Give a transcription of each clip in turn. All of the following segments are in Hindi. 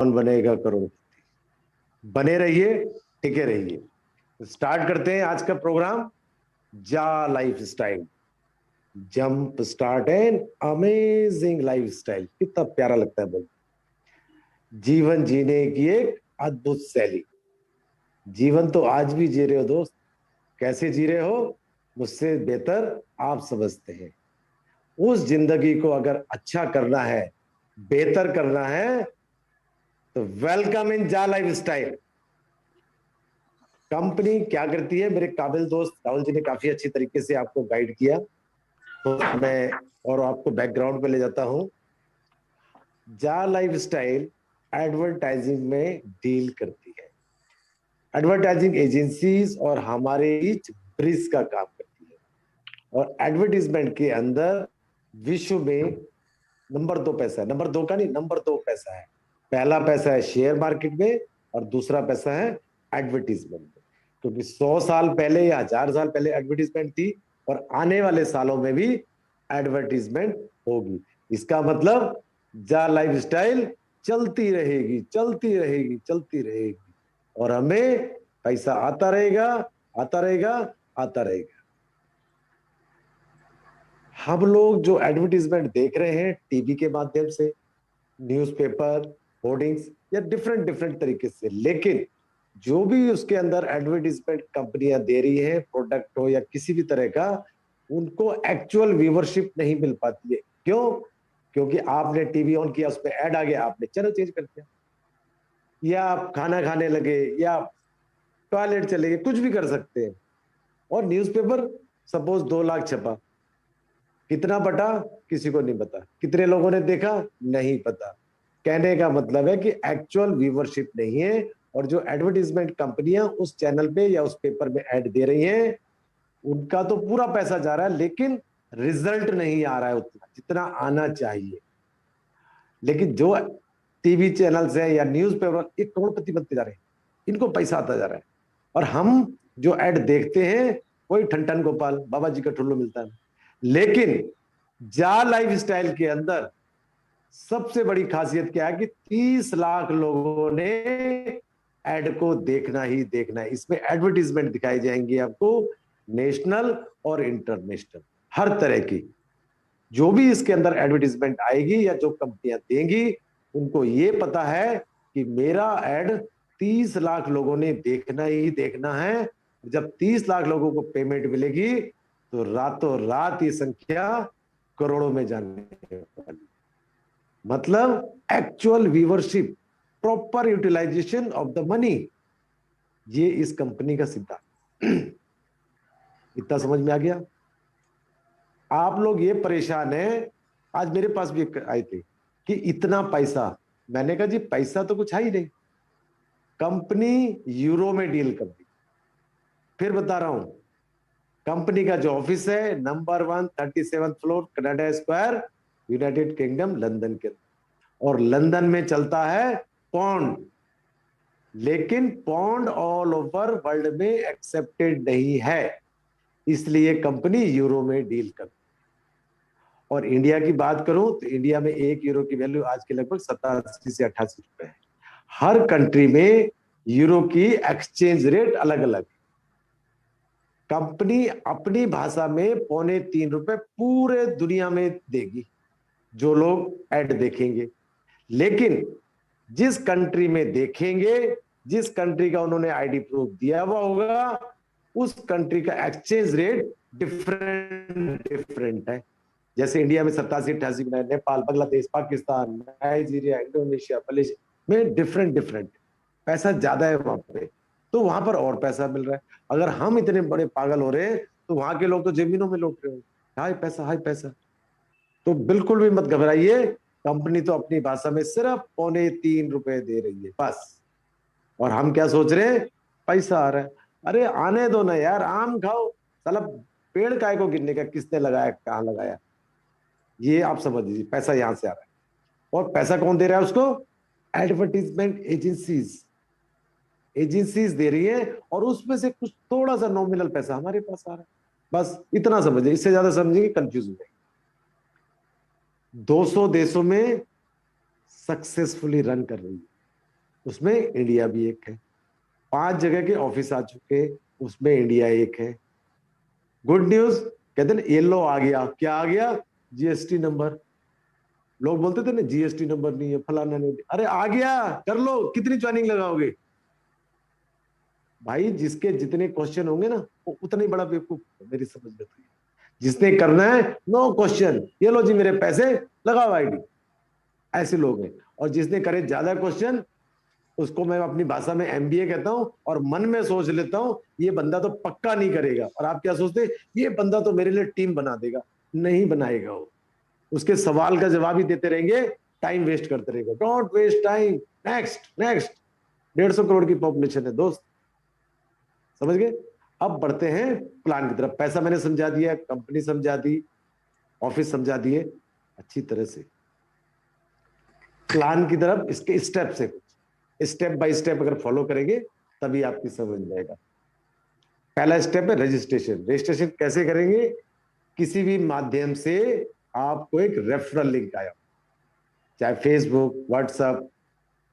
कौन बनेगा करोड़पति। बने रहिए, टिके रहिए। स्टार्ट करते हैं आज का प्रोग्राम। जा life style, jump start an amazing life style. कितना प्यारा लगता है बोल। जीवन जीने की एक अद्भुत शैली। जीवन तो आज भी जी रहे हो दोस्त। कैसे जी रहे हो मुझसे बेहतर आप समझते हैं। उस जिंदगी को अगर अच्छा करना है, बेहतर करना है, तो वेलकम इन जा लाइफ स्टाइल। कंपनी क्या करती है, मेरे काबिल दोस्त राहुल जी ने काफी अच्छी तरीके से आपको गाइड किया, तो मैं और आपको बैकग्राउंड पे ले जाता हूं। जा लाइफ स्टाइल एडवर्टाइजिंग में डील करती है। एडवर्टाइजिंग एजेंसीज और हमारे बीच ब्रिज का काम करती है। और एडवर्टीजमेंट के अंदर विश्व में नंबर 2 पैसा है। नंबर 2 का नहीं, नंबर 2 पैसा है। पहला पैसा है शेयर मार्केट में और दूसरा पैसा है एडवर्टीजमेंट में। क्योंकि 100 साल पहले या 1000 साल पहले एडवर्टीजमेंट थी और आने वाले सालों में भी एडवर्टीजमेंट होगी। इसका मतलब जा लाइफ स्टाइल चलती रहेगी, चलती रहेगी, चलती रहेगी और हमें पैसा आता रहेगा, आता रहेगा, आता रहेगा। हम लोग जो एडवर्टीजमेंट देख रहे हैं टीवी के माध्यम से, न्यूज़पेपर, होर्डिंग्स या डिफरेंट डिफरेंट तरीके से, लेकिन जो भी उसके अंदर एडवर्टीजमेंट कंपनियां दे रही है, प्रोडक्ट हो या किसी भी तरह का, उनको एक्चुअल व्यूवरशिप नहीं मिल पाती है। क्यों? क्योंकि आपने टीवी ऑन किया, उसमें ऐड आ गया, आपने चैनल चेंज कर दिया, या आप खाना खाने लगे, या टॉयलेट चले गए, कुछ भी कर सकते हैं। और न्यूज़पेपर सपोज 2 लाख छपा, कितना बटा किसी को नहीं पता, कितने लोगों ने देखा नहीं पता। कहने का मतलब है कि एक्चुअल व्यूवरशिप नहीं है। और जो एडवर्टीजमेंट कंपनियां उस चैनल पे या उस पेपर में ऐड दे रही हैं, उनका तो पूरा पैसा जा रहा है, लेकिन रिजल्ट नहीं आ रहा है उतना जितना आना चाहिए। लेकिन जो टीवी चैनल्स है या न्यूज़पेपर, ये करोड़पति बनते जा रहे हैं, इनको पैसा आता जा रहा है। और हम जो ऐड देखते हैं वही ठन गोपाल बाबा जी का ठुल्लू मिलता है। लेकिन जा लाइफ स्टाइल के अंदर सबसे बड़ी खासियत क्या है कि 30 लाख लोगों ने एड को देखना ही देखना है। इसमें एडवर्टीजमेंट दिखाई जाएंगी आपको, नेशनल और इंटरनेशनल, हर तरह की। जो भी इसके अंदर एडवर्टीजमेंट आएगी या जो कंपनियां देंगी, उनको ये पता है कि मेरा एड 30 लाख लोगों ने देखना ही देखना है। जब 30 लाख लोगों को पेमेंट मिलेगी तो रातों रात ये संख्या करोड़ों में जाने वाली। मतलब actual viewership, proper utilization of the money, ये इस कंपनी का सिद्धांत। इतना समझ में आ गया? आप लोग ये परेशान हैं, आज मेरे पास भी आई थी कि इतना पैसा। मैंने कहा जी पैसा तो कुछ है ही नहीं। कंपनी यूरो में डील कर दी। फिर बता रहा हूं, कंपनी का जो ऑफिस है number 1 37th floor Canada square, United kingdom, London के। और लंदन में चलता है पौंड, लेकिन पौंड ऑल ओवर वर्ल्ड में एक्सेप्टेड नहीं है, इसलिए कंपनी यूरो में डील करती। और इंडिया की बात करूं तो इंडिया में 1 यूरो की वैल्यू आज के लगभग 87 से 88 रुपए है। हर कंट्री में यूरो की एक्सचेंज रेट अलग अलग। कंपनी अपनी भाषा में 2.25 रुपए पूरे दुनिया में देगी जो लोग ऐड देखेंगे। लेकिन जिस कंट्री में देखेंगे, जिस कंट्री का उन्होंने आईडी प्रूफ दिया हुआ होगा, उस कंट्री का एक्सचेंज रेट डिफरेंट डिफरेंट है। जैसे इंडिया में 87-88 में, Nepal, Bangladesh, Pakistan, Nigeria, Indonesia, Malaysia में डिफरेंट डिफरेंट पैसा ज्यादा है वहां पे, तो वहां पर और पैसा मिल रहा है। अगर हम इतने बड़े पागल हो रहे हैं तो वहां के लोग तो जमीनों में लौट रहे हो, हाई पैसा, हाई पैसा। तो बिल्कुल भी मत घबराइए, कंपनी तो अपनी भाषा में सिर्फ 2.25 रुपए दे रही है बस। और हम क्या सोच रहे हैं, पैसा आ रहा है। अरे आने दो ना यार, आम खाओ साला। पेड़ काय को गिरने का, किसने लगाया, कहां लगाया, ये आप समझ लीजिए। पैसा यहां से आ रहा है। और पैसा कौन दे रहा है उसको? एडवर्टीजमेंट एजेंसीज, एजेंसीज दे रही है। और उसमें से कुछ थोड़ा सा नॉमिनल पैसा हमारे पास आ रहा है। बस इतना समझिए, इससे ज्यादा समझेंगे कंफ्यूज हो जाएंगे। 200 देशों में सक्सेसफुली रन कर रही है। उसमें इंडिया भी एक है। 5 जगह के ऑफिस आ चुके, उसमें इंडिया एक है। गुड न्यूज, कहते हैं येलो आ गया, क्या आ गया? GST number. लोग बोलते थे ना जीएसटी नंबर नहीं है, फलाना नहीं, अरे आ गया, कर लो, कितनी ज्वाइनिंग लगाओगे? भाई जिसके जितने क्वेश्चन होंगे ना, वो उतना ही बड़ा बेवकूफ है, मेरी समझ में तो ये। जिसने करना है, नो क्वेश्चन, ये लो जी मेरे पैसे, लगाओ आईडी, ऐसे लोग हैं। और जिसने करे ज्यादा क्वेश्चन, उसको मैं अपनी भाषा में एमबीए कहता हूं, और मन में सोच लेता हूं ये बंदा तो पक्का नहीं करेगा। और आप क्या सोचते, ये बंदा तो मेरे लिए टीम बना देगा। नहीं बनाएगा वो, उसके सवाल का जवाब ही देते रहेंगे, टाइम वेस्ट करते रहेंगे। Don't waste time, next next. 150 crore की पॉपुलेशन है दोस्त, समझ गए? अब बढ़ते हैं प्लान की तरफ। पैसा मैंने समझा दिया, कंपनी समझा दी, ऑफिस समझा दिए अच्छी तरह से। प्लान की तरफ इसके स्टेप से, कुछ स्टेप बाय स्टेप अगर फॉलो करेंगे तभी आपकी समझ में आएगा। पहला स्टेप है रजिस्ट्रेशन। रजिस्ट्रेशन कैसे करेंगे? किसी भी माध्यम से आपको एक रेफरल लिंक आया, चाहे फेसबुक, व्हाट्सएप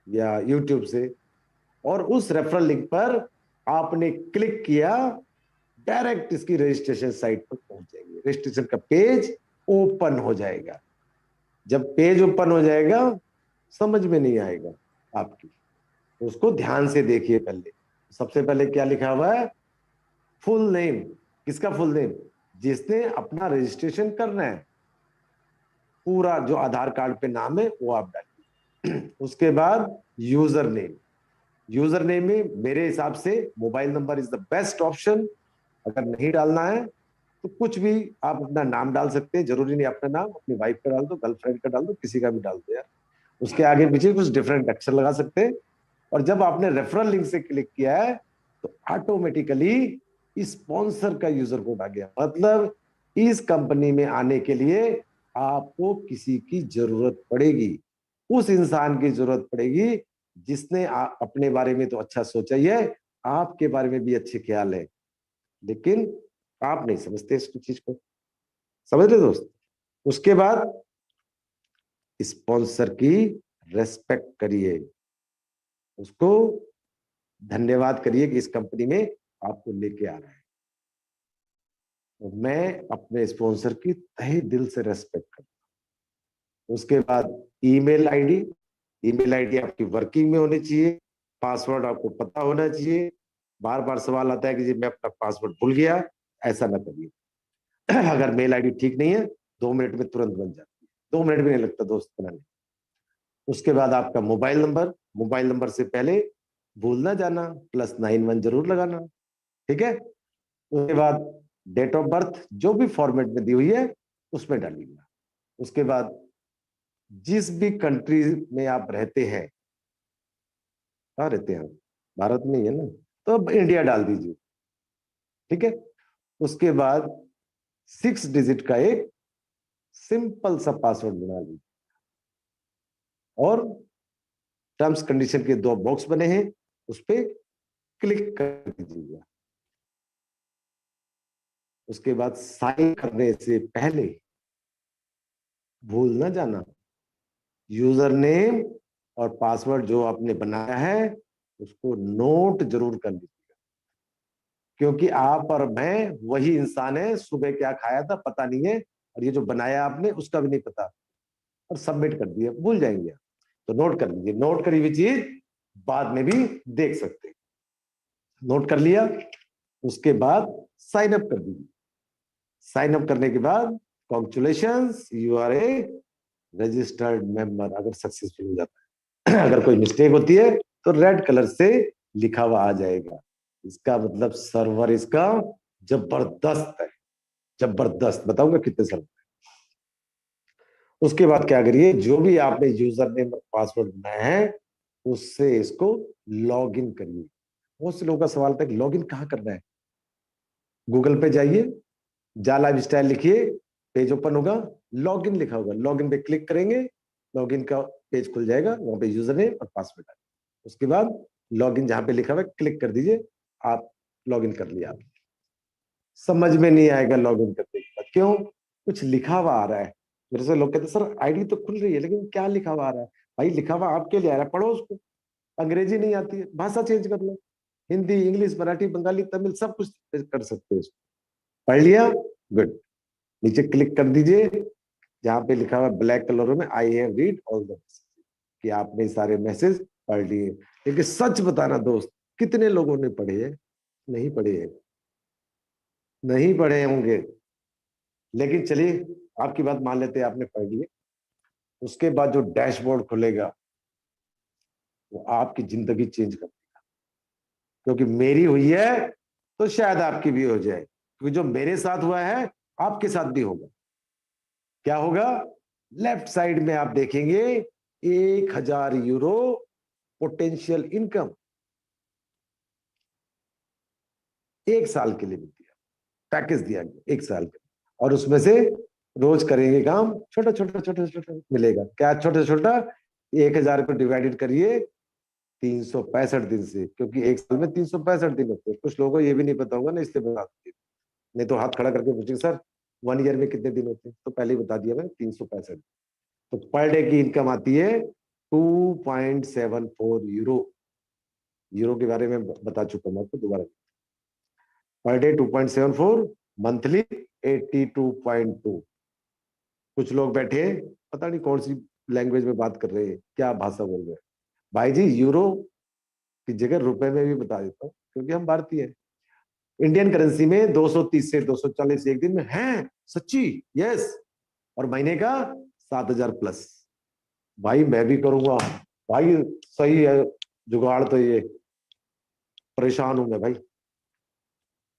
या यूट्यूब से, और उस रेफरल लिंक पर आपने क्लिक किया, डायरेक्ट इसकी रजिस्ट्रेशन साइट पर पहुंच जाएंगे। रजिस्ट्रेशन का पेज ओपन हो जाएगा। जब पेज ओपन हो जाएगा, समझ में नहीं आएगा आपकी, तो उसको ध्यान से देखिए। पहले सबसे पहले क्या लिखा हुआ है? Full name. किसका फुल नेम? जिसने अपना रजिस्ट्रेशन करना है, पूरा जो आधार कार्ड पे नाम है वो आप डालिए। उसके बाद यूजर नेम। यूजर नेम में मेरे हिसाब से mobile number is the best option. अगर नहीं डालना है तो कुछ भी आप अपना नाम डाल सकते हैं, जरूरी नहीं अपना नाम, अपनी वाइफ का डाल दो, गर्लफ्रेंड का डाल दो, किसी का भी डाल दो यार। उसके आगे पीछे कुछ डिफरेंट अक्षर लगा सकते हैं। और जब आपने रेफरल लिंक से क्लिक किया है, तो ऑटोमेटिकली स्पॉन्सर का यूजर कोड आ गया। मतलब इस कंपनी में आने के लिए आपको किसी की जरूरत पड़ेगी, उस इंसान की जरूरत पड़ेगी जिसने अपने बारे में तो अच्छा सोचा ही है, आपके बारे में भी अच्छे ख्याल है, लेकिन आप नहीं समझते इस चीज को। समझ रहे दोस्त? उसके बाद स्पॉन्सर की रेस्पेक्ट करिए, उसको धन्यवाद करिए कि इस कंपनी में आपको लेके आ रहा है। तो मैं अपने स्पॉन्सर की तहे दिल से रेस्पेक्ट करता हूं। उसके बाद ईमेल आईडी। ईमेल आईडी आपकी वर्किंग में होनी चाहिए, पासवर्ड आपको पता होना चाहिए। बार बार सवाल आता है कि जी मैं अपना पासवर्ड भूल गया, ऐसा ना करिए। अगर मेल आईडी ठीक नहीं है, 2 मिनट में तुरंत बन जाती है, 2 मिनट भी नहीं लगता दोस्त बनाने। उसके बाद आपका मोबाइल नंबर। मोबाइल नंबर से पहले भूल ना जाना, +91 जरूर लगाना, ठीक है? उसके बाद डेट ऑफ बर्थ जो भी फॉर्मेट में दी हुई है उसमें डालिएगा। उसके बाद जिस भी कंट्री में आप रहते हैं, कहाँ रहते हैं आप? भारत में ही है ना, तो अब इंडिया डाल दीजिए, ठीक है? उसके बाद 6 डिजिट का एक सिंपल सा पासवर्ड बना लीजिए, और टर्म्स कंडीशन के 2 बॉक्स बने हैं, उस पर क्लिक कर दीजिएगा। उसके बाद साइन करने से पहले भूल ना जाना, यूजर नेम और पासवर्ड जो आपने बनाया है उसको नोट जरूर कर लीजिएगा। क्योंकि आप और मैं वही इंसान है, सुबह क्या खाया था पता नहीं है, और ये जो बनाया आपने उसका भी नहीं पता, और सबमिट कर दिया, भूल जाएंगे आप। तो नोट कर लीजिए, नोट करी हुई चीज बाद में भी देख सकते हैं। नोट कर लिया, उसके बाद साइन अप कर दीजिए। साइन अप करने के बाद congratulations, you are a registered member, अगर सक्सेसफुल हो जाता है। अगर कोई मिस्टेक होती है तो रेड कलर से लिखा हुआ आ जाएगा, इसका मतलब सर्वर इसका जबरदस्त है। जबरदस्त, बताऊंगा कितने सर्वर। उसके बाद क्या करिए, जो भी आपने यूजर नेम और पासवर्ड बनाया है उससे इसको लॉग इन करिए। बहुत से लोगों का सवाल था कि लॉग इन कहाँ करना है? गूगल पे जाइए, जा लाइफ स्टाइल लिखिए, पेज ओपन होगा, लॉगिन लिखा होगा, लॉगिन पे क्लिक करेंगे, लॉगिन का पेज खुल जाएगा, वहां पे यूजर नेम और पासवर्ड डालिए। उसके बाद लॉगिन जहां पे लिखा हुआ है क्लिक कर दीजिए, आप लॉगिन कर लिया। आप समझ में नहीं आएगा लॉगिन करने के बाद, क्यों? कुछ लिखा हुआ आ रहा है। मेरे से लोग कहते हैं सर आईडी तो खुल रही है लेकिन क्या लिखा हुआ आ रहा है? भाई लिखा हुआ आपके लिए आ रहा है, पढ़ो उसको। अंग्रेजी नहीं आती है, भाषा चेंज कर लो, हिंदी, इंग्लिश, मराठी, बंगाली, तमिल, सब कुछ कर सकते हो। पढ़ लिया, गुड। नीचे क्लिक कर दीजिए जहां पे लिखा हुआ ब्लैक कलर में, I have read all the message, कि आपने सारे मैसेज पढ़ लिए। लेकिन सच बताना दोस्त, कितने लोगों ने पढ़े हैं? नहीं पढ़े हैं, नहीं पढ़े होंगे। लेकिन चलिए, आपकी बात मान लेते हैं आपने पढ़ लिए। उसके बाद जो डैशबोर्ड खुलेगा वो आपकी जिंदगी चेंज कर, क्योंकि मेरी हुई है तो शायद आपकी भी हो जाए, क्योंकि जो मेरे साथ हुआ है आपके साथ भी होगा। क्या होगा? लेफ्ट साइड में आप देखेंगे 1,000 यूरो पोटेंशियल इनकम, 1 साल के लिए भी दिया, पैकेज दिया गया 1 साल का। और उसमें से रोज करेंगे काम, छोटा छोटा छोटा छोटा मिलेगा। क्या छोटा छोटा? 1,000 को डिवाइडेड करिए 365 दिन से, क्योंकि 1 साल में 365 दिन होते हैं। कुछ लोगों को ये भी नहीं पता होगा ना, इसलिए बता दिया। नहीं तो हाथ खड़ा करके पूछेंगे सर 1 ईयर में कितने दिन होते हैं, तो पहले ही बता दिया मैंने, 365। तो पर डे की इनकम आती है 2.74 यूरो। यूरो के बारे में बता चुका हूं आपको, दोबारा। Per day 2.74, monthly 82.2। कुछ लोग बैठे पता नहीं कौन सी लैंग्वेज में बात कर रहे हैं, क्या भाषा बोल रहे हैं। भाई जी, यूरो की जगह रुपए में भी बता देता हूँ, क्योंकि हम भारतीय हैं। इंडियन करेंसी में 230 से 240 एक दिन में है, सच्ची, यस। और महीने का 7,000 प्लस। भाई मैं भी करूंगा भाई, सही है जुगाड़ तो ये, परेशान हूं मैं भाई।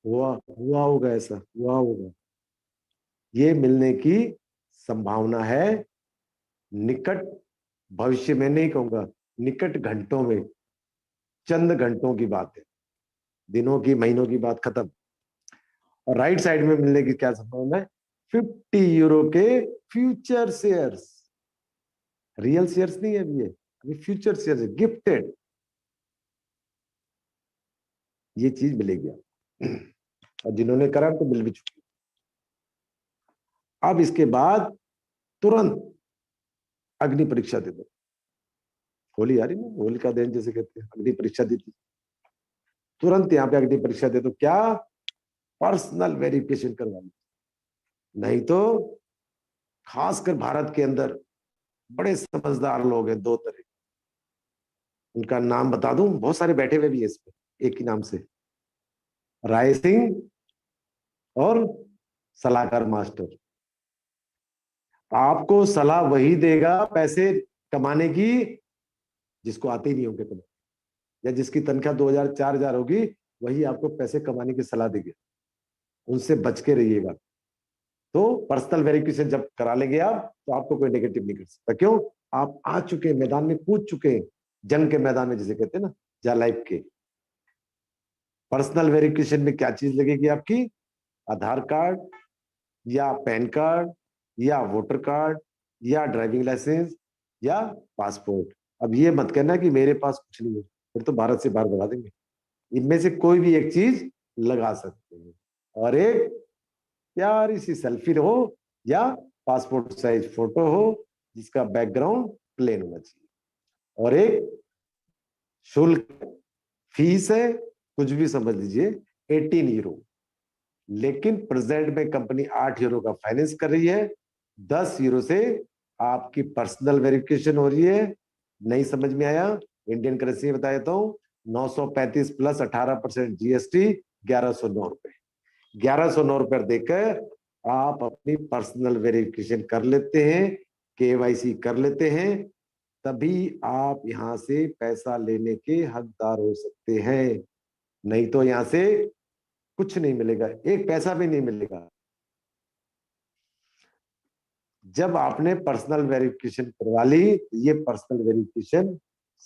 हुआ हुआ होगा, ऐसा हुआ होगा। ये मिलने की संभावना है निकट भविष्य में, नहीं कहूंगा निकट घंटों में, चंद घंटों की बात है, दिनों की महीनों की बात खत्म। और राइट साइड में मिलने की क्या संभावना है? 50 यूरो के फ्यूचर शेयर्स। रियल शेयर्स नहीं है अभी, ये अभी फ्यूचर शेयर्स है, गिफ्टेड। ये चीज मिलेगी और जिन्होंने करा तो मिल भी चुकी। अब इसके बाद तुरंत अग्नि परीक्षा दे दो। होली आ रही ना, होलिका दहन जैसे कहते हैं, अग्नि परीक्षा दी थी, तुरंत यहाँ पे अग्नि परीक्षा दे दो। क्या? पर्सनल वेरिफिकेशन करवा लो। नहीं तो खासकर भारत के अंदर बड़े समझदार लोग हैं, 2 तरह। उनका नाम बता दूं, बहुत सारे बैठे हुए भी है इस पे एक ही नाम से, राय सिंह और सलाहकार मास्टर। आपको सलाह वही देगा पैसे कमाने की जिसको आते ही नहीं होंगे कमाने, या जिसकी तनख्वाह 2,000 4,000 होगी, वही आपको पैसे कमाने की सलाह देगी। उनसे बच के रहिएगा। तो पर्सनल वेरिफिकेशन जब करा लेंगे आप, तो आपको कोई नेगेटिव नहीं कर सकता। क्यों? आप आ चुके हैं, मैदान में कूद चुके हैं, जंग के मैदान में जिसे कहते हैं ना, जा लाइफ के। पर्सनल वेरिफिकेशन में क्या चीज लगेगी आपकी? आधार कार्ड, या पैन कार्ड, या वोटर कार्ड, या ड्राइविंग लाइसेंस, या पासपोर्ट। अब ये मत कहना कि मेरे पास कुछ नहीं है, फिर तो भारत से बाहर भगा देंगे। इनमें से कोई भी एक चीज लगा सकते हैं। और एक प्यारी सी सेल्फी हो, या पासपोर्ट साइज फोटो हो जिसका बैकग्राउंड प्लेन होना चाहिए। और एक शुल्क, फीस है, कुछ भी समझ लीजिए, 18 यूरो। लेकिन प्रेजेंट में कंपनी 8 यूरो का फाइनेंस कर रही है। 10 यूरो से आपकी पर्सनल वेरिफिकेशन हो रही है। नहीं समझ में आया? इंडियन करेंसी बता देता हूँ, 935 प्लस 18% जीएसटी, 1,109 रुपए। 1,109 रुपए देकर आप अपनी पर्सनल वेरिफिकेशन कर लेते हैं, केवाईसी कर लेते हैं, तभी आप यहां से पैसा लेने के हकदार हो सकते हैं। नहीं तो यहां से कुछ नहीं मिलेगा, एक पैसा भी नहीं मिलेगा। जब आपने पर्सनल वेरिफिकेशन करवा ली, ये पर्सनल वेरिफिकेशन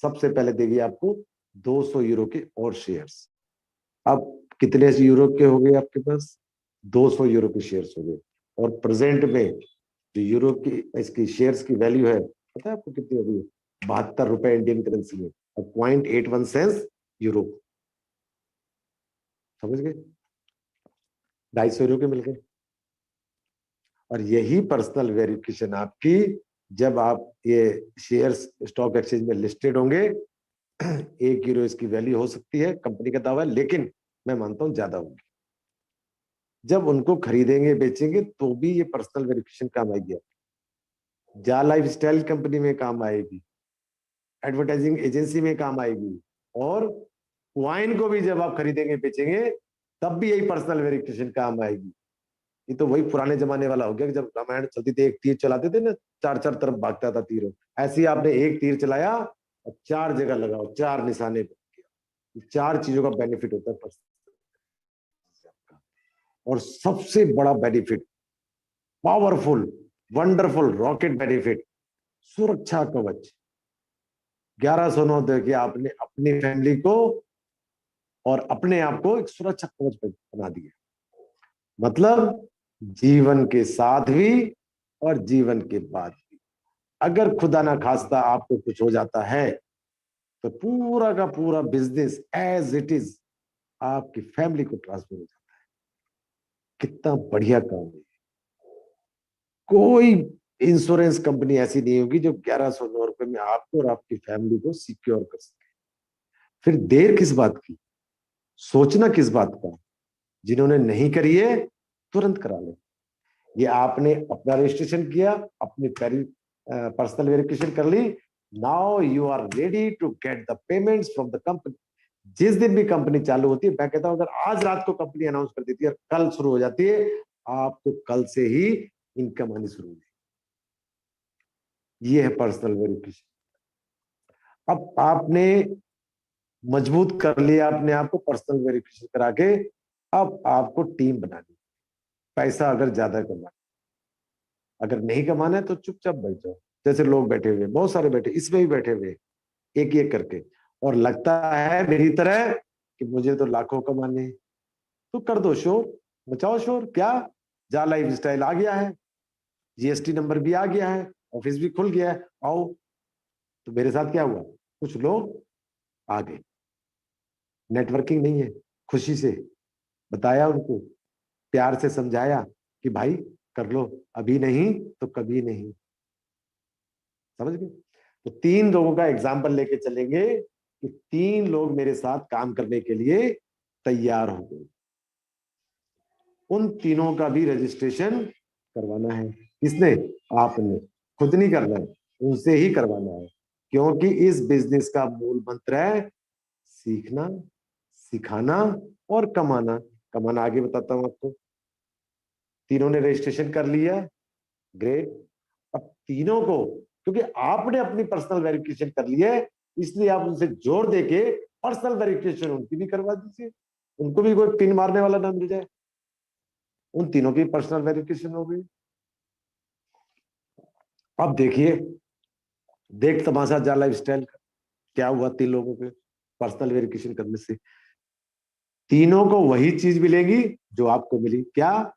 सबसे पहले देगी आपको 200 यूरो के और शेयर्स। अब कितने यूरो के हो गए आपके पास? 200 यूरो के शेयर्स हो गए। और प्रेजेंट में जो यूरो की इसकी शेयर्स की वैल्यू है, पता है आपको कितनी होगी? 72 रुपए इंडियन करेंसी में, और 0.81 यूरो। समझ गए? 250 यूरो के मिल गए। और यही पर्सनल वेरिफिकेशन आपकी, जब आप ये शेयर्स स्टॉक एक्सचेंज में लिस्टेड होंगे, 1 यूरो इसकी वैल्यू हो सकती है, कंपनी का दावा है, लेकिन मैं मानता हूं ज्यादा होगी। जब उनको खरीदेंगे बेचेंगे तो भी ये पर्सनल वेरिफिकेशन काम आएगी, जा लाइफ स्टाइल कंपनी में काम आएगी, एडवर्टाइजिंग एजेंसी में काम आएगी, और वाइन को भी जब आप खरीदेंगे बेचेंगे तब भी यही पर्सनल वेरिफिकेशन काम आएगी। ये तो वही पुराने जमाने वाला हो गया कि जब रामायण चलती थी, एक तीर चलाते थे ना, चार चार तरफ भागता था तीरों। ऐसे ही आपने एक तीर चलाया और 4 जगह लगाओ, 4 निशाने पे, 4 चीजों का बेनिफिट होता है पर्सनल। और सबसे बड़ा benefit, powerful wonderful rocket benefit, सुरक्षा कवच। 1109 दे के आपने अपनी फैमिली को और अपने आप को एक सुरक्षा कवच बना दिया। मतलब जीवन के साथ भी और जीवन के बाद भी, अगर खुदा ना खास्ता आपको कुछ हो जाता है तो पूरा का पूरा बिजनेस एज इट इज आपकी फैमिली को ट्रांसफर हो जाता है। कितना बढ़िया काम है। कोई इंश्योरेंस कंपनी ऐसी नहीं होगी जो 1109 रुपए में आपको और आपकी फैमिली को सिक्योर कर सके। फिर देर किस बात की, सोचना किस बात का। जिन्होंने नहीं करी है तुरंत करा ले। ये आपने अपना रजिस्ट्रेशन किया, अपनी पर्सनल वेरिफिकेशन कर ली, now you are ready to get the payments from the company. जिस दिन भी कंपनी चालू होती है, मैं कहता हूं अगर आज रात को कंपनी अनाउंस कर देती है और कल शुरू हो जाती है, आपको कल से ही इनकम आनी शुरू हो जाएगी। ये है पर्सनल वेरिफिकेशन। अब आपने मजबूत कर लिया अपने आप को पर्सनल वेरिफिकेशन करा के, अब आपको टीम बनानी। पैसा अगर ज्यादा कमाना, अगर नहीं कमाना है तो चुपचाप बैठ जाओ। जैसे लोग बैठे हुए, बहुत सारे बैठे, इसमें भी बैठे हुए एक एक करके, और लगता है मेरी तरह कि मुझे तो लाखों कमाने हैं, तो कर दो शोर, बचाओ शोर। क्या, जा लाइफ स्टाइल आ गया है, जीएसटी नंबर भी आ गया है, ऑफिस भी खुल गया है, आओ। तो मेरे साथ क्या हुआ, कुछ लोग आ गए, नेटवर्किंग नहीं है, खुशी से बताया उनको, प्यार से समझाया कि भाई कर लो, अभी नहीं तो कभी नहीं। समझ गए। तो 3 लोगों का एग्जाम्पल लेके चलेंगे कि 3 लोग मेरे साथ काम करने के लिए तैयार हो गए। उन तीनों का भी रजिस्ट्रेशन करवाना है। किसने, आपने। खुद नहीं करना है, उनसे ही करवाना है। क्योंकि इस बिजनेस का मूल मंत्र है सीखना, सिखाना और कमाना। कमाना आगे बताता हूं आपको। तीनों ने रजिस्ट्रेशन कर लिया, ग्रेट। अब तीनों को, क्योंकि आपने अपनी पर्सनल वेरिफिकेशन कर लिया है, इसलिए आप उनसे जोर देके पर्सनल वेरिफिकेशन उनकी भी करवा दीजिए। उनको भी कोई पिन मारने वाला ना मिल जाए। उन तीनों की पर्सनल वेरिफिकेशन हो गई। अब देखिए, देख तमाशा जा लाइफ स्टाइल का क्या हुआ 3 लोगों के पर्सनल वेरिफिकेशन करने से। तीनों को वही चीज मिलेगी जो आपको मिली। क्या,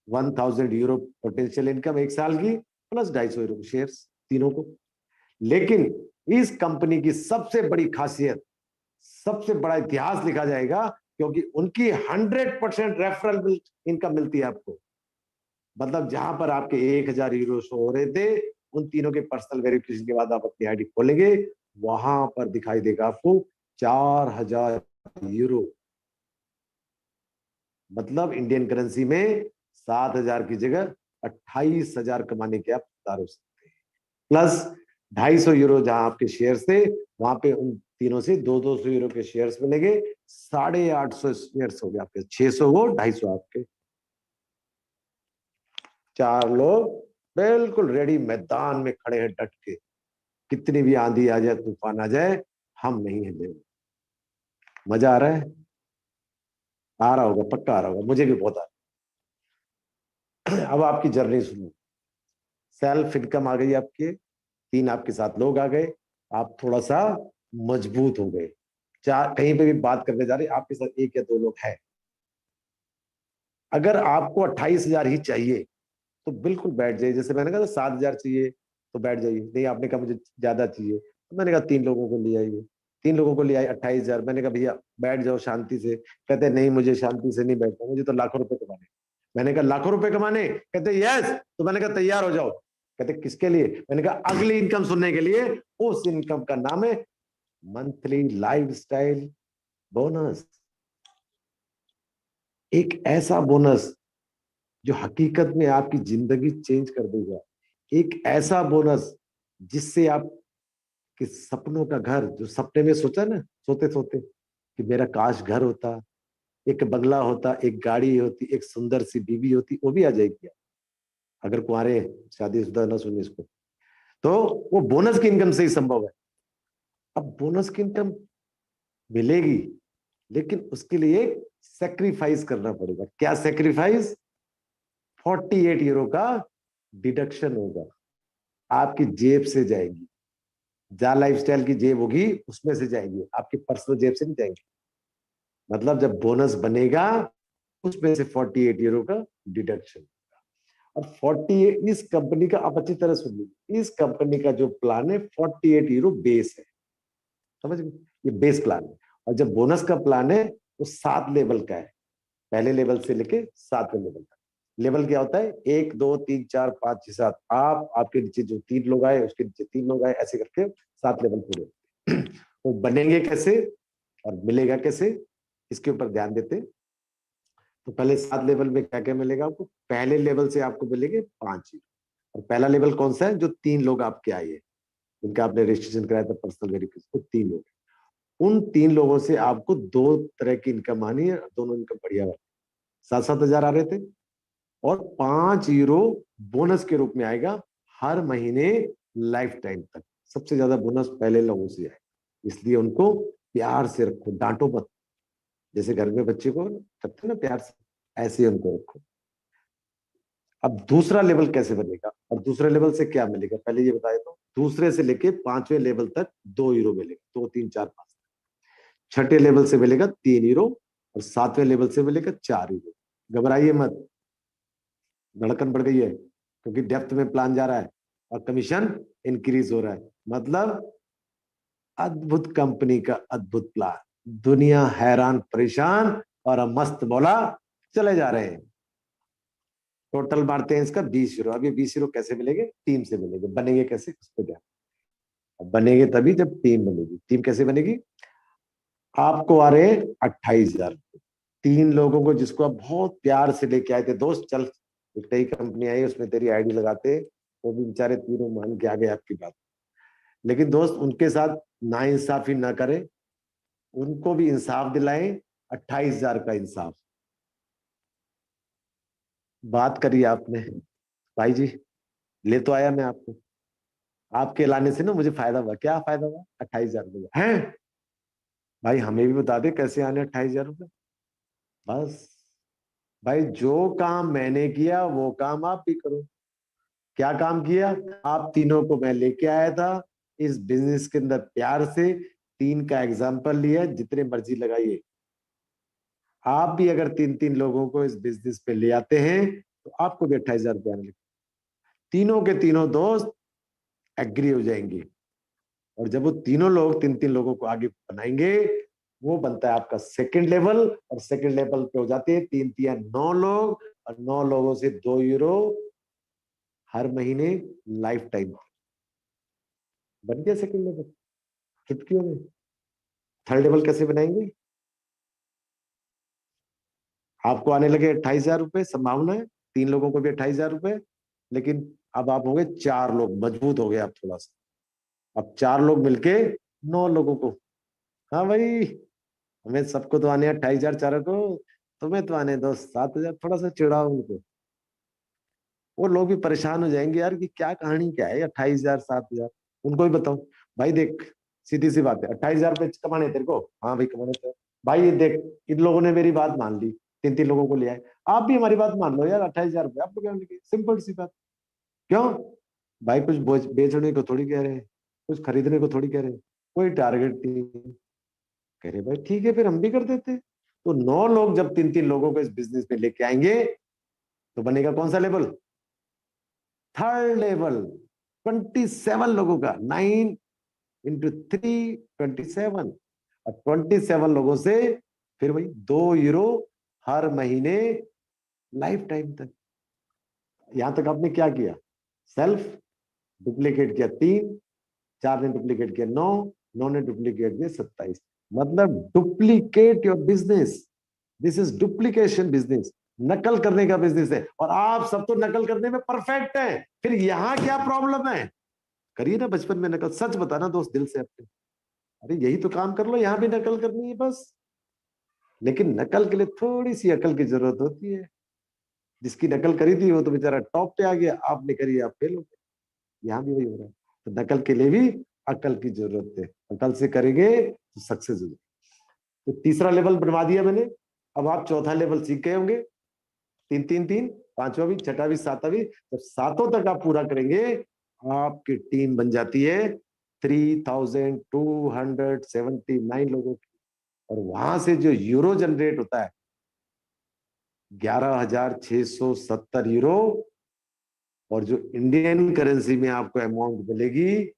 1000 यूरो पोटेंशियल इनकम 1 साल की, प्लस 250 यूरो शेयर तीनों को। लेकिन इस कंपनी की सबसे बड़ी खासियत, सबसे बड़ा इतिहास लिखा जाएगा, क्योंकि उनकी 100% रेफरल इनकम मिलती है आपको। मतलब जहां पर आपके 1000 यूरो शो हो रहे थे, उन तीनों के पर्सनल वेरिफिकेशन के बाद आप अपनी आईडी खोलेंगे, वहां पर दिखाई देगा आपको 4000 यूरो। मतलब इंडियन करेंसी में 7000 की जगह 28,000 कमाने के आप हकदार हो सकते हैं। प्लस 250 यूरो जहां आपके शेयर थे, वहां पे उन तीनों से 200 यूरो के शेयर्स मिलेंगे। 850 शेयर्स हो गए आपके, 600 वो 250 आपके। 4 लोग बिल्कुल रेडी, मैदान में खड़े हैं डट के। कितनी भी आंधी आ जाए, तूफान आ जाए, हम नहीं हिले। मजा आ रहा है, आ रहा होगा, पक्का आ रहा होगा, मुझे भी बहुत आ रहा है। अब आपकी जर्नी सुनो। सेल्फ इनकम आ गई आपके, 3 आपके साथ लोग आ गए, आप थोड़ा सा मजबूत हो गए। चार कहीं पे भी बात करने जा रहे, आपके साथ 1 या 2 लोग हैं। अगर आपको 28,000 ही चाहिए तो बिल्कुल बैठ जाइए। जैसे मैंने कहा था 7,000 चाहिए तो बैठ जाइए। नहीं, आपने कहा मुझे ज्यादा चाहिए, तो मैंने कहा 3 लोगों को ले आइए। 3 लोगों को ले आए 28,000। मैंने कहा भैया बैठ जाओ शांति से। कहते नहीं, मुझे शांति से नहीं बैठना, मुझे तो लाखों रुपए कमाने। मैंने कहा लाखों रुपए कमाने? कहते यस। तो मैंने कहा तैयार हो जाओ। कहते किसके लिए? मैंने कहा अगली इनकम सुनने के लिए। उस इनकम का नाम है मंथली लाइफस्टाइल बोनस, एक ऐसा बोनस जो हकीकत में आपकी जिंदगी चेंज कर देगा, एक ऐसा बोनस जिससे आपके सपनों का घर, जो सपने में सोचा ना सोते सोते कि मेरा काश घर होता, एक बंगला होता, एक गाड़ी होती, एक सुंदर सी बीवी होती, वो भी आ जाएगी। अगर कुंवारे शादीशुदा ना सुने इसको, तो वो बोनस की इनकम से ही संभव है। अब बोनस की इनकम मिलेगी, लेकिन उसके लिए सेक्रीफाइस करना पड़ेगा। क्या सेक्रीफाइस? 48 यूरो का डिडक्शन होगा, आपकी जेब से जाएगी। जहां लाइफस्टाइल की जेब होगी उसमें से जाएगी, आपकी पर्सनल जेब से नहीं जाएंगी। मतलब जब बोनस बनेगा उसमें से 48 यूरो का डिडक्शन। और 48, इस कंपनी का, आप अच्छी तरह सुन लीजिए, इस कंपनी का जो प्लान है 48 यूरो बेस है, समझ गए? ये बेस प्लान है। और जब बोनस का प्लान है वो 7 लेवल का है, पहले लेवल से लेके 7वें लेवल तक। लेवल क्या होता है? 1 2 3 4 5 6 7, आप, आपके नीचे जो 3 लोग आए उसके नीचे 3 लोग आए, ऐसे करके 7 लेवल पूरे होते हैं। वो बनेंगे कैसे और मिलेगा कैसे, इसके ऊपर ध्यान देते हैं। तो पहले 7 लेवल में क्या क्या मिलेगा आपको? पहले लेवल से आपको मिलेंगे 5 यूरो। और पहला लेवल कौन सा है? जो 3 लोग आपके आए हैं, जिनका आपने रजिस्ट्रेशन कराया था पर्सनल वेरिफिकेशन, 3 लोग, उन 3 लोगों से आपको 2 तरह की इनकम आनी है, दोनों इनकम बढ़िया वाली। 7 7 हजार आ रहे थे, और 5 यूरो बोनस के रूप में आएगा हर महीने लाइफ टाइम तक। सबसे ज्यादा बोनस पहले लोगों से आए, इसलिए उनको प्यार से रखो, डांटो मत। जैसे घर में बच्चे को रखते ना प्यार से, ऐसे ही उनको रखो। अब दूसरा लेवल कैसे बनेगा और दूसरे लेवल से क्या मिलेगा, पहले ये बताए। तो दूसरे से लेके 5वें लेवल तक 2 यूरो मिलेगा, 2 3 4 5। छठे लेवल से मिलेगा 3 यूरो, और 7वें लेवल से मिलेगा 4 यूरो। घबराइए मत, धड़कन बढ़ गई है, क्योंकि डेप्थ में प्लान जा रहा है और कमीशन इंक्रीज हो रहा है। मतलब अद्भुत कंपनी का अद्भुत प्लान, दुनिया हैरान परेशान और हम मस्त मौला चले जा रहे हैं। टोटल मारते हैं इसका 20 यूरो। अब ये 20 यूरो कैसे मिलेंगे? टीम से मिलेंगे। बनेंगे कैसे, उस पर ध्यान। अब बनेंगे तभी जब टीम बनेगी। टीम कैसे बनेगी? आपको आ रहे हैं 28 हजार, 3 लोगों को जिसको आप बहुत प्यार से लेके आए थे, दोस्त चल एक नई कंपनी आई उसमें तेरी आईडी लगाते, वो भी बेचारे तीनों मान के आ गए आपकी बात। लेकिन दोस्त उनके साथ नाइंसाफी ना करें, उनको भी इंसाफ दिलाएं। 28 हजार का इंसाफ। बात करिए आपने, भाई जी ले तो आया मैं आपको, आपके लाने से ना मुझे फायदा हुआ। क्या फायदा हुआ? 28 हजार है। भाई हमें भी बता दे कैसे आने 28 हजार रुपये। बस भाई, जो काम मैंने किया वो काम आप भी करो। क्या काम किया? आप तीनों को मैं लेके आया था इस बिजनेस के अंदर प्यार से, 3 का एग्जाम्पल लिया, जितने मर्जी लगाइए। आप भी अगर 3 3 लोगों को इस बिजनेस पे ले आते हैं तो आपको भी 28 हजार रुपये आने लगे। तीनों के तीनों दोस्त एग्री हो जाएंगे, और जब वो तीनों लोग 3 3 लोगों को आगे बनाएंगे, वो बनता है आपका सेकंड लेवल। और सेकंड लेवल पे हो जाते हैं 3 3 9 लोग, और 9 लोगों से 2 यूरो हर महीने लाइफ टाइम। बन गया सेकंड लेवल चुटकियों में। थर्ड लेवल कैसे बनाएंगे? आपको आने लगे 28 हजार रुपये, संभावना है 3 लोगों को भी 28 हजार रुपये। लेकिन अब आप होंगे 4 लोग, मजबूत हो गए आप थोड़ा सा। अब 4 लोग मिलके 9 लोगों को, हाँ भाई हमें सबको तो आने 28 हजार चारों को, तुम्हें तो आने दो 7 हजार। थोड़ा सा चिढ़ाओ उनको, वो लोग भी परेशान हो जाएंगे यार कि क्या कहानी क्या है, 28 हजार 7 हजार। उनको भी बताओ, भाई देख सीधी सी बात है, 28 हजार रुपये कमाने हैं तेरे को, हाँ भाई कमाने थे। भाई ये देख, इन लोगों ने मेरी बात मान ली, 3 3 लोगों को ले आए, आप भी हमारी बात मान लो यार, 28 हजार रुपये आपको क्या मिलेंगे, सिंपल सी बात। क्यों? भाई कुछ बेचने को थोड़ी कह रहे हैं, कुछ खरीदने को थोड़ी कह रहे हैं, कोई टारगेट नहीं। कह रहे भाई ठीक है फिर हम भी कर देते हैं। तो 9 लोग जब 3 3 लोगों को इस बिजनेस में लेके आएंगे तो बनेगा कौन सा लेवल? Third level. 27 लोगों का, 9 × 3 27। और 27 लोगों से फिर वही 2 यूरो हर महीने लाइफ टाइम तक। यहां तक आपने क्या किया? सेल्फ डुप्लीकेट किया 3, 4 ने डुप्लीकेट किया 9, इन्होंने डुप्लीकेट दिए 27। मतलब duplicate your business, this is duplication business, नकल करने का बिजनेस है। और आप सब तो नकल करने में परफेक्ट है, फिर यहां क्या प्रॉब्लम है? करिए ना बचपन में नकल, सच बताना दोस्त दिल से अपने, अरे यही तो काम कर लो, यहां भी नकल करनी है बस। लेकिन नकल के लिए थोड़ी सी अकल की जरूरत होती है। जिसकी नकल करी थी वो तो बेचारा टॉप पे आ गया, आपने करी आप फेल हो गए। यहाँ भी वही हो रहा है। तो नकल के लिए भी अकल की जरूरत है, अकल से करेंगे तो सक्सेस होगी। तो तीसरा लेवल बनवा दिया मैंने। अब आप चौथा लेवल सीख गए होंगे, 3 3 3, पांचवा भी, छठा भी, सातवा भी। जब सातों तक आप पूरा करेंगे, आपकी टीम बन जाती है 3279 लोगों की। और वहां से जो यूरो जनरेट होता है 11,670 यूरो, और जो इंडियन करेंसी में आपको अमाउंट मिलेगी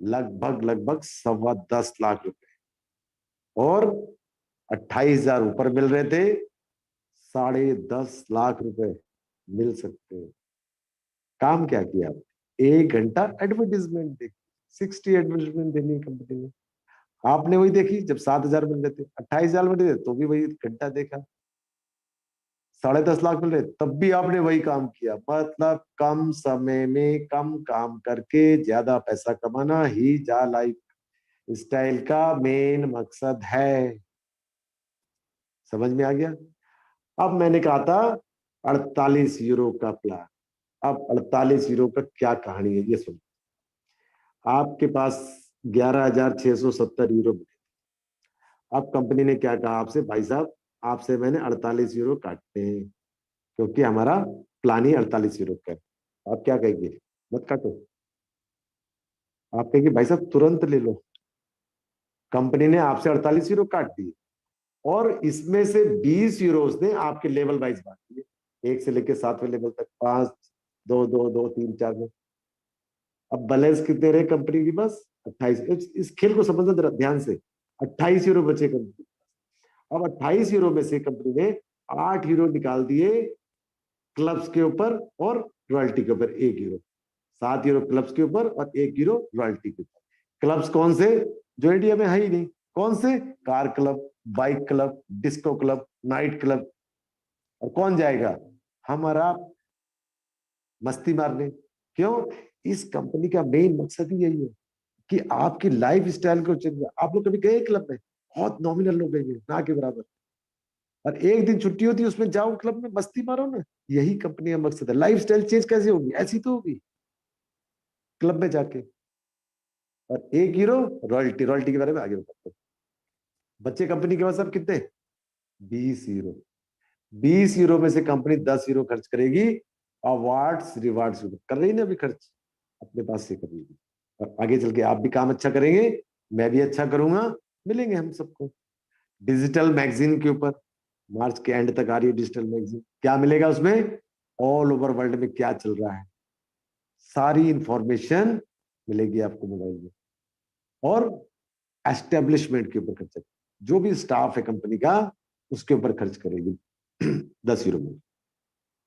लगभग लगभग 10.25 लाख रुपए। और 28,000 ऊपर मिल रहे थे, 10.5 लाख रुपए मिल सकते हैं। काम क्या किया आप? 1 घंटा एडवर्टीजमेंट देखी, 60 एडवर्टीजमेंट देनी कंपनी में। आपने वही देखी, जब 7,000 मिल रहे थे, 28,000 मिल रहे थे, तो भी वही घंटा देखा। 10.5 लाख मिल रहे, तब भी आपने वही काम किया। मतलब कम समय में कम काम करके ज्यादा पैसा कमाना ही जा लाइफ स्टाइल का मेन मकसद है। समझ में आ गया? अब मैंने कहा था 48 यूरो का प्लान। अब 48 यूरो का क्या कहानी है ये सुनो। आपके पास 11,670 यूरो मिले। अब कंपनी ने क्या कहा आपसे, भाई साहब आपसे मैंने 48 यूरो काटते हैं, क्योंकि हमारा प्लान ही 48 यूरो का है। आप क्या कहेंगे? मत काटो। आप कहेंगे भाई साहब तुरंत ले लो। कंपनी ने आपसे 48 यूरो काट दिए, और इसमें से 20 यूरो उसने आपके लेवल वाइज बांट दिए, 1 से लेकर 7वें लेवल तक, 5, 2 2 2 3 4 में। अब बैलेंस कितने रहे कंपनी की? बस 28। इस खेल को समझना जरा ध्यान से। 28 यूरो बचे कंपनी। अब 28 यूरो में से कंपनी ने 8 यूरो निकाल दिए क्लब्स के ऊपर और रॉयल्टी के ऊपर, 1 यूरो। 7 यूरो क्लब्स के ऊपर और 1 यूरो रॉयल्टी के ऊपर। क्लब्स कौन से? जो इंडिया में है ही नहीं। कौन से? Car club, bike club, disco club, night club. और कौन जाएगा? हमारा मस्ती मारने। क्यों? इस कंपनी का मेन मकसद ही यही है कि आपकी लाइफ स्टाइल को चेंज। आप लोग कभी गए क्लब में? बहुत नॉमिनल लोग गए, ना के बराबर। और एक दिन छुट्टी होती है, उसमें जाओ क्लब में मस्ती मारो ना। यही कंपनी का मकसद है। लाइफ स्टाइल चेंज कैसे होगी? ऐसी तो होगी क्लब में जाके। और 1 यूरो रॉयल्टी, रॉयल्टी के बारे में आगे बताते हैं। बच्चे कंपनी के पास अब कितने? 20 यूरो। 20 यूरो में से कंपनी 10 यूरो खर्च करेगी अवार्ड्स रिवार्ड्स कर रही ना अभी खर्च, अपने पास से करेगी। और आगे चल के आप भी काम अच्छा करेंगे, मैं भी अच्छा करूंगा, मिलेंगे हम सबको। डिजिटल मैगजीन के ऊपर मार्च के एंड तक आ रही है डिजिटल मैगजीन। क्या मिलेगा उसमें? ऑल ओवर वर्ल्ड में क्या चल रहा है, सारी इंफॉर्मेशन मिलेगी आपको मोबाइल में। और एस्टेब्लिशमेंट के ऊपर खर्च करेगी, जो भी स्टाफ है कंपनी का उसके ऊपर खर्च करेगी 10 यूरो में।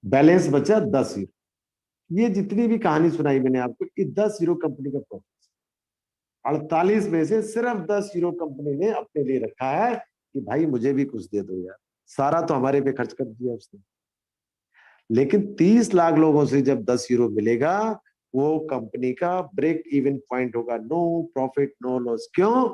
बैलेंस बचा 10 यूरो। ये जितनी भी कहानी सुनाई मैंने आपको, ये 10 यूरो कंपनी का प्रॉफिट। 48 में से सिर्फ 10 यूरो कंपनी ने अपने लिए रखा है कि भाई मुझे भी कुछ दे दो यार। सारा तो हमारे पे खर्च कर दिया उसने। लेकिन 30 लाख लोगों से जब 10 यूरो मिलेगा, वो कंपनी का ब्रेक इवन पॉइंट होगा। No profit no loss. क्यों?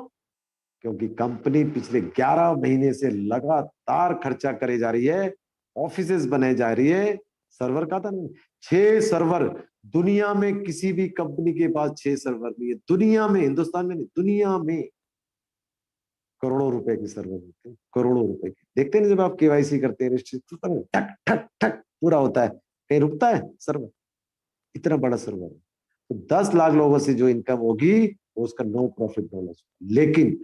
क्योंकि कंपनी पिछले 11 महीने से लगातार खर्चा करे जा रही है, ऑफिसेज बनाए जा रही है। सर्वर का था नहीं, 6 सर्वर। दुनिया में किसी भी कंपनी के पास 6 सर्वर नहीं है, दुनिया में, हिंदुस्तान में नहीं, दुनिया में। करोड़ों रुपए के सर्वर होते हैं, करोड़ों रुपए के। देखते हैं ना जब आप केवाईसी करते हैं, रजिस्ट्रेशन, ठक ठक ठक पूरा होता है, कहीं रुकता है सर्वर? इतना बड़ा सर्वर है। तो 10 लाख लोगों से जो इनकम होगी वो उसका नो प्रॉफिट नो लॉस। लेकिन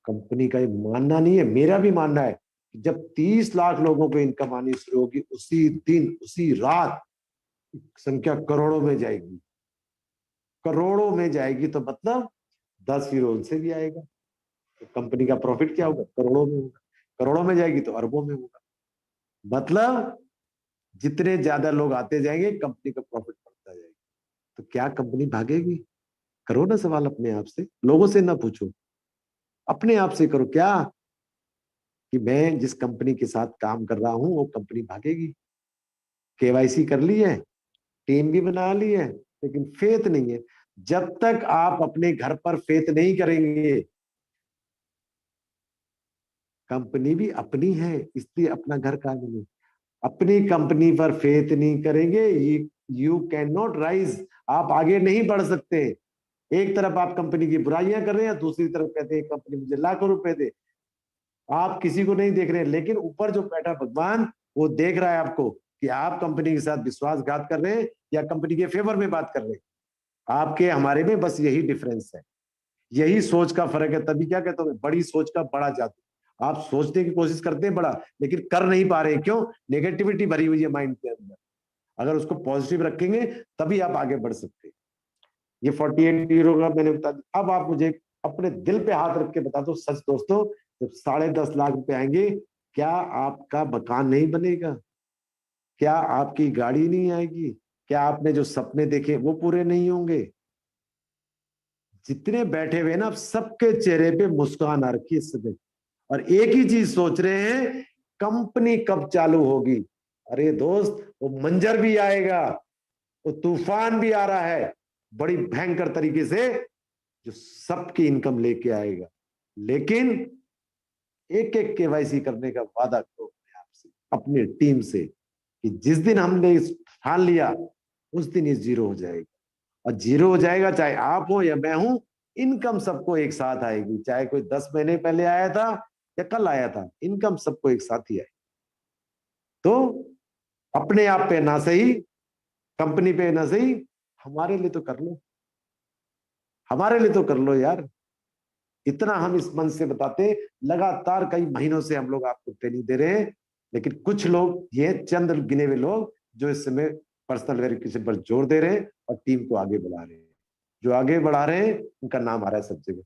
कंपनी का ये मानना नहीं है, मेरा भी मानना है कि जब 30 लाख लोगों को इनकम आनी शुरू होगी, उसी दिन उसी रात संख्या करोड़ों में जाएगी। करोड़ों में जाएगी तो मतलब 10 यूरो उनसे भी आएगा, तो कंपनी का प्रॉफिट क्या होगा? करोड़ों में होगा। करोड़ों में जाएगी तो अरबों में होगा। मतलब जितने ज्यादा लोग आते जाएंगे कंपनी का प्रॉफिट बढ़ता जाएगा। तो क्या कंपनी भागेगी? करो ना सवाल अपने आप से, लोगों से ना पूछो, अपने आप से करो। क्या कि मैं जिस कंपनी के साथ काम कर रहा हूं वो कंपनी भागेगी? केवाईसी कर ली है, टीम भी बना ली है, लेकिन फेथ नहीं है। जब तक आप अपने घर पर फेथ नहीं करेंगे, कंपनी भी अपनी है इसलिए अपना घर का नहीं, अपनी कंपनी पर फेथ नहीं करेंगे, यू कैन नॉट राइज, आप आगे नहीं बढ़ सकते। एक तरफ आप कंपनी की बुराइयां कर रहे हैं, दूसरी तरफ कहते हैं कंपनी मुझे लाखों रुपए दे। आप किसी को नहीं देख रहे हैं, लेकिन ऊपर जो बैठा भगवान वो देख रहा है आपको कि आप कंपनी के साथ विश्वासघात कर रहे हैं या कंपनी के फेवर में बात कर रहे हैं। आपके हमारे में बस यही डिफरेंस है, यही सोच का फर्क है। तभी क्या कहता हूँ, बड़ी सोच का बड़ा जादू। आप सोचने की कोशिश करते हैं बड़ा, लेकिन कर नहीं पा रहे। क्यों? नेगेटिविटी भरी हुई है माइंड के अंदर। अगर उसको पॉजिटिव रखेंगे तभी आप आगे बढ़ सकते हैं। ये 48 यूरो का मैंने बता दिया। अब आप मुझे अपने दिल पे हाथ रख के बता दो सच दोस्तों, जब 10.5 लाख रुपए आएंगे, क्या आपका मकान नहीं बनेगा? क्या आपकी गाड़ी नहीं आएगी? क्या आपने जो सपने देखे वो पूरे नहीं होंगे? जितने बैठे हुए ना, सबके चेहरे पे मुस्कान आ रखी है इस समय, और एक ही चीज सोच रहे हैं, कंपनी कब चालू होगी। अरे दोस्त, वो मंजर भी आएगा, वो तूफान भी आ रहा है बड़ी भयंकर तरीके से, जो सबकी इनकम लेके आएगा। लेकिन एक एक केवाईसी करने का वादा करो अपने आप से, अपनी टीम से, कि जिस दिन हमने ठान लिया उस दिन ये जीरो हो जाएगा। और जीरो हो जाएगा चाहे आप हो या मैं हूं, इनकम सबको एक साथ आएगी। चाहे कोई 10 महीने पहले आया था या कल आया था, इनकम सबको एक साथ ही आएगी। तो अपने आप पे ना सही, कंपनी पे ना सही, हमारे लिए तो कर लो, हमारे लिए तो कर लो यार। इतना हम इस मन से बताते, लगातार कई महीनों से हम लोग आपको ट्रेनिंग दे रहे हैं, लेकिन कुछ लोग, ये चंद गिने हुए लोग जो इस समय पर्सनल वेरिफिकेशन पर जोर दे रहे हैं और टीम को आगे बढ़ा रहे हैं। जो आगे बढ़ा रहे हैं उनका नाम आ रहा है सब जगह।